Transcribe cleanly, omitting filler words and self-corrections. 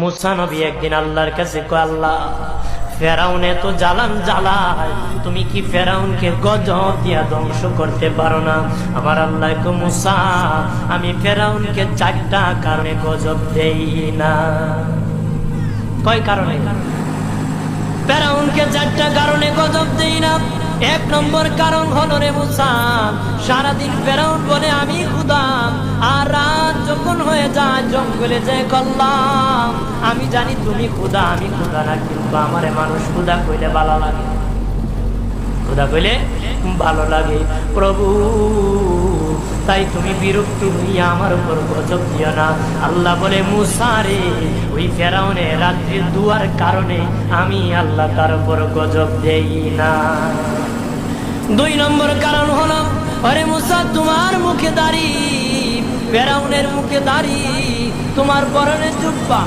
মুসা নবী একদিন আল্লাহর কাছে কয়, আল্লাহ ফেরাউন এত জ্বালান জ্বালায়, তুমি কি ফেরাউনকে গজব দিয়া ধ্বংস করতে পারো না? আমার আল্লাহ কয়, মুসা আমি ফেরাউনকে 4টা কারণে গজব দেই না। কয় কারণে? ফেরাউনকে 4টা কারণে গজব দেই না। 1 নম্বর কারণ হলো, রে মুসা, সারাদিন ফেরাউন বলে আমি খোদা, আর রাত যখন হয়ে যায় জঙ্গলে যায় কল্লাম আমি জানি তুমি খোদা, আমি খোদা না, কিন্তু আমারে মানুষ খোদা কইলে ভালো লাগে, খোদা কইলে ভালো লাগে। প্রভু তাই তুমি বিরক্ত হইয়া আমার উপর গজব দিও না। আল্লাহ বলে, মুসা রে, ওই ফেরাউনের রাত্রির দুয়ার কারণে আমি আল্লাহ তার উপর গজব দেই না। 2 নম্বর কারণ হলো, আরে মুসা তোমার মুখে দাড়ি, ফেরাউনের মুখে দাড়ি, তোমার পরনে জুব্বা,